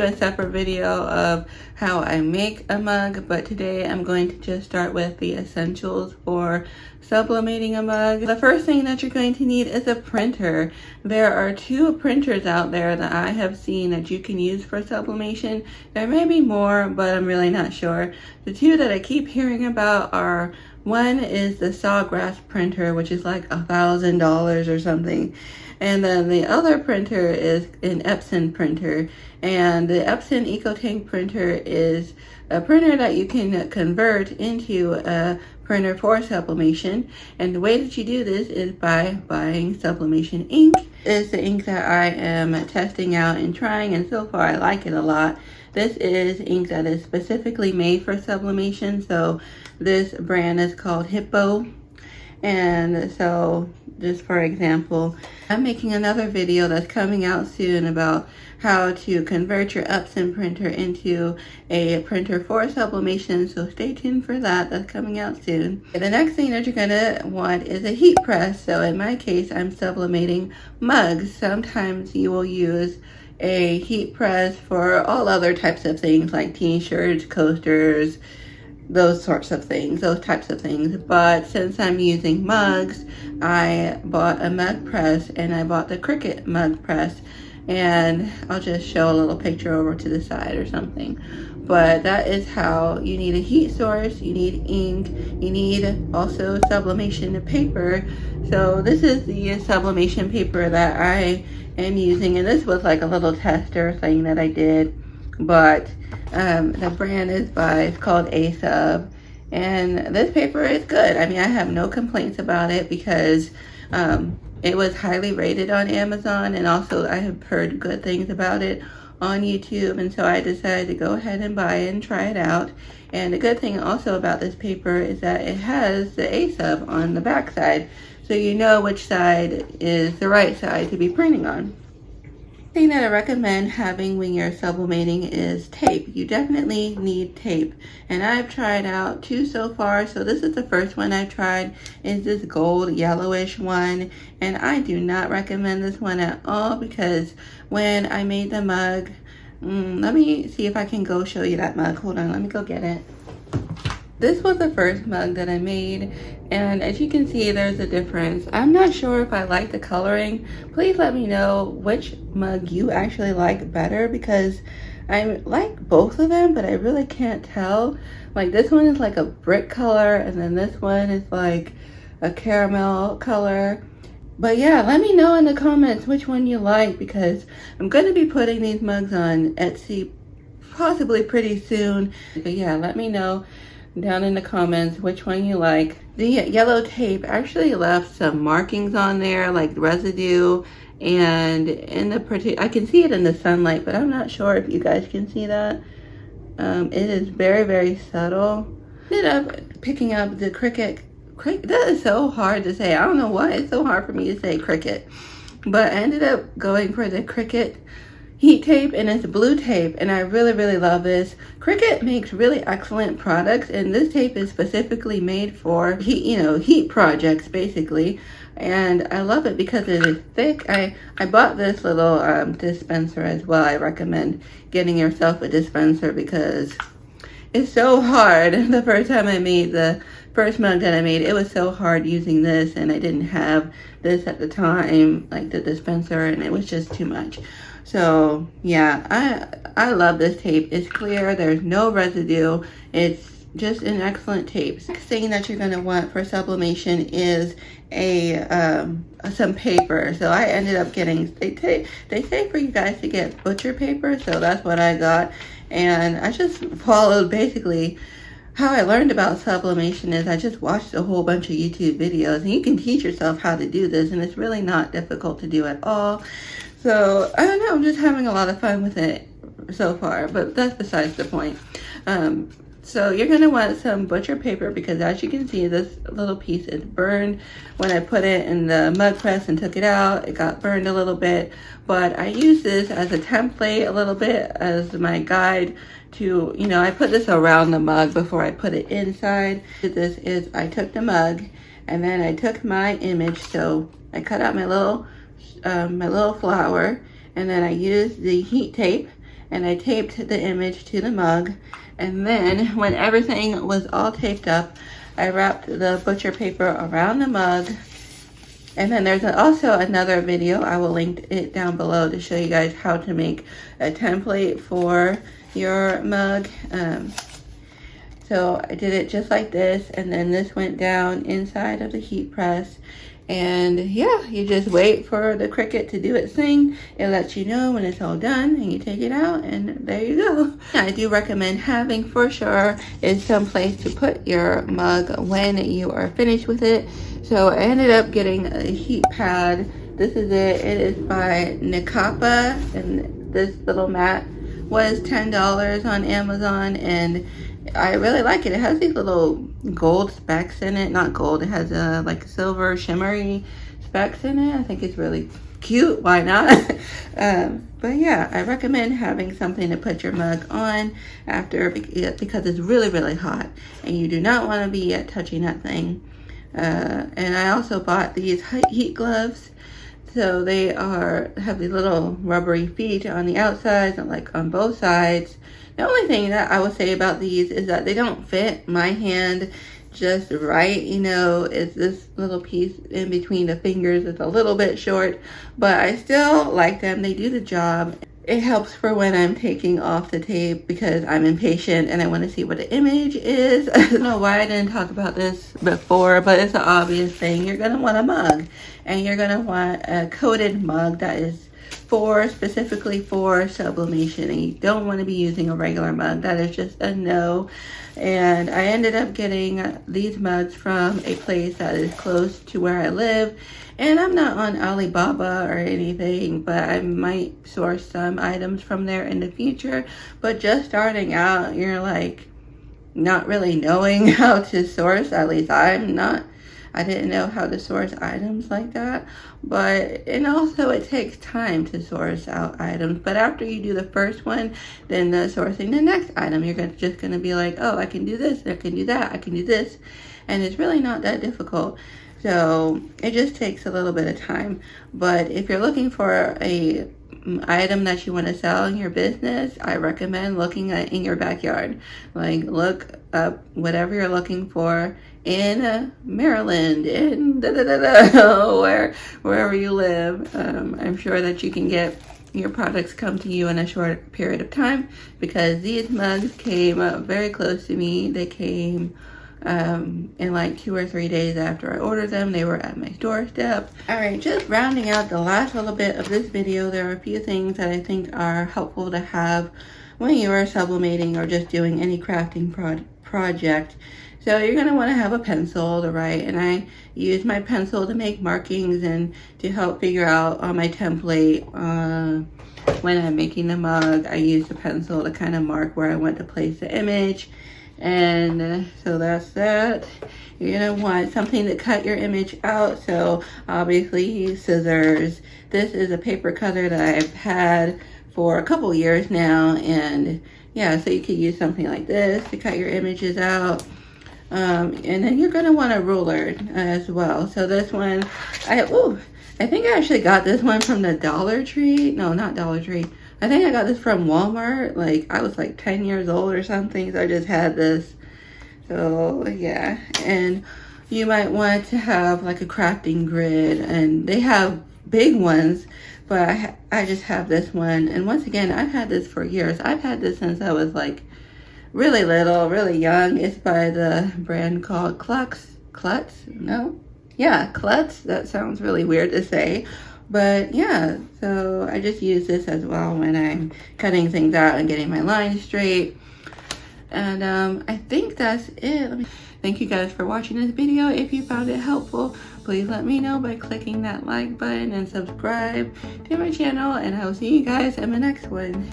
do a separate video of how I make a mug, but today I'm going to just start with the essentials for sublimating a mug. The first thing that you're going to need is a printer. There are two printers out there that I have seen that you can use for sublimation. There may be more, but I'm really not sure. The two that I keep hearing about are, one is the Sawgrass printer, which is like $1,000 or something. And then the other printer is an Epson printer. And the Epson EcoTank printer is a printer that you can convert into a printer for sublimation. And the way that you do this is by buying Sublimation Ink. It's the ink that I am testing out and trying, and so far I like it a lot. This is ink that is specifically made for sublimation. So this brand is called Hippo. And so just for example, I'm making another video that's coming out soon about how to convert your Epson printer into a printer for sublimation, so stay tuned for that. That's coming out soon. The next thing that you're gonna want is a heat press. So in my case, I'm sublimating mugs. Sometimes you will use a heat press for all other types of things like t-shirts, coasters, those sorts of things, those types of things. But since I'm using mugs, I bought a mug press, and I bought the Cricut mug press, and I'll just show a little picture over to the side or something. But that is how you need a heat source, you need ink, you need also sublimation paper. So this is the sublimation paper that I am using, and this was like a little tester thing that I did. But the brand it's called A-Sub, and this paper is good. I mean, I have no complaints about it because it was highly rated on Amazon, and also I have heard good things about it on YouTube, and so I decided to go ahead and buy it and try it out. And the good thing also about this paper is that it has the A-Sub on the back side, so you know which side is the right side to be printing on. Thing that I recommend having when you're sublimating is tape. You definitely need tape, and I've tried out two so far. So this is the first one I've tried, is this gold yellowish one, and I do not recommend this one at all because when I made the mug, let me see if I can go show you that mug. Hold on, let me go get it. This was the first mug that I made, and as you can see, there's a difference. I'm not sure if I like the coloring. Please let me know which mug you actually like better, because I like both of them, but I really can't tell. Like this one is like a brick color, and then this one is like a caramel color. But yeah, let me know in the comments which one you like, because I'm going to be putting these mugs on Etsy possibly pretty soon. But yeah, let me know down in the comments which one you like. The yellow tape actually left some markings on there, like residue, and in the I can see it in the sunlight, but I'm not sure if you guys can see that. It is very, very subtle. Ended up picking up the Cricut. That is so hard to say. I don't know why it's so hard for me to say Cricut, but I ended up going for the Cricut heat tape, and it's blue tape, and I really, really love this. Cricut makes really excellent products, and this tape is specifically made for heat, heat projects basically. And I love it because it is thick. I bought this little dispenser as well. I recommend getting yourself a dispenser because it's so hard. The first time I made the first mug that I made, it was so hard using this, and I didn't have this at the time, like the dispenser, and it was just too much. So yeah, I love this tape. It's clear, there's no residue, it's just an excellent tape. Next thing that you're going to want for sublimation is some paper. So I ended up getting, they say for you guys to get butcher paper, so that's what I got. And I just followed basically how I learned about sublimation. Is I just watched a whole bunch of YouTube videos, and you can teach yourself how to do this, and it's really not difficult to do at all. So I don't know, I'm just having a lot of fun with it so far, but that's besides the point. So you're going to want some butcher paper, because as you can see, this little piece is burned. When I put it in the mug press and took it out, it got burned a little bit, but I use this as a template a little bit, as my guide to, I put this around the mug before I put it inside. This is, I took the mug, and then I took my image, so I cut out my little flower, and then I used the heat tape, and I taped the image to the mug. And then when everything was all taped up, I wrapped the butcher paper around the mug. And then there's also another video, I will link it down below to show you guys how to make a template for your mug. So I did it just like this, and then this went down inside of the heat press. And yeah, you just wait for the Cricut to do its thing. It lets you know when it's all done, and you take it out, and there you go. I do recommend having, for sure, is some place to put your mug when you are finished with it. So I ended up getting a heat pad. This is it. It is by Nikapa, and this little mat was $10 on Amazon, and I really like it. It has these little gold specks in it. Not gold, it has like silver shimmery specks in it. I think it's really cute. Why not? But yeah, I recommend having something to put your mug on after, because it's really hot and you do not want to be touching that thing. And I also bought these heat gloves. So they have these little rubbery feet on the outside and like on both sides. The only thing that I will say about these is that they don't fit my hand just right. You know, it's this little piece in between the fingers is a little bit short, but I still like them. They do the job. It helps for when I'm taking off the tape because I'm impatient and I want to see what the image is. I don't know why I didn't talk about this before, but it's an obvious thing. You're going to want a mug, and you're going to want a coated mug that is specifically for sublimation, and you don't want to be using a regular mug. That is just a no. And I ended up getting these mugs from a place that is close to where I live, and I'm not on Alibaba or anything, but I might source some items from there in the future. But just starting out, you're like not really knowing how to source. At least I didn't know how to source items like that. And also it takes time to source out items. But after you do the first one, then sourcing the next item, you're just going to be like, oh, I can do this, I can do that, I can do this. And it's really not that difficult. So it just takes a little bit of time. But if you're looking for a item that you want to sell in your business, I recommend looking in your backyard. Like, look up whatever you're looking for in Maryland, in wherever you live. I'm sure that you can get your products come to you in a short period of time, because these mugs came very close to me. They came in like 2 or 3 days after I ordered them. They were at my doorstep. All right, just rounding out the last little bit of this video, there are a few things that I think are helpful to have when you are sublimating or just doing any crafting project. So you're going to want to have a pencil to write, and I use my pencil to make markings and to help figure out on my template when I'm making the mug. I use the pencil to kind of mark where I want to place the image. And so that's that. You're going to want something to cut your image out. So obviously scissors. This is a paper cutter that I've had for a couple years now. And yeah, so you could use something like this to cut your images out. And then you're going to want a ruler as well. So this one, I think I actually got this one from the Dollar Tree. No, not Dollar Tree. I think I got this from Walmart. Like, I was like 10 years old or something, so I just had this. So yeah, and you might want to have like a crafting grid, and they have big ones, but I just have this one. And once again, I've had this for years. I've had this since I was like really little, really young. It's by the brand called Klutz. Klutz. That sounds really weird to say. But yeah, so I just use this as well when I'm cutting things out and getting my lines straight. And I think that's it. Thank you guys for watching this video. If you found it helpful, please let me know by clicking that like button and subscribe to my channel. And I will see you guys in my next one.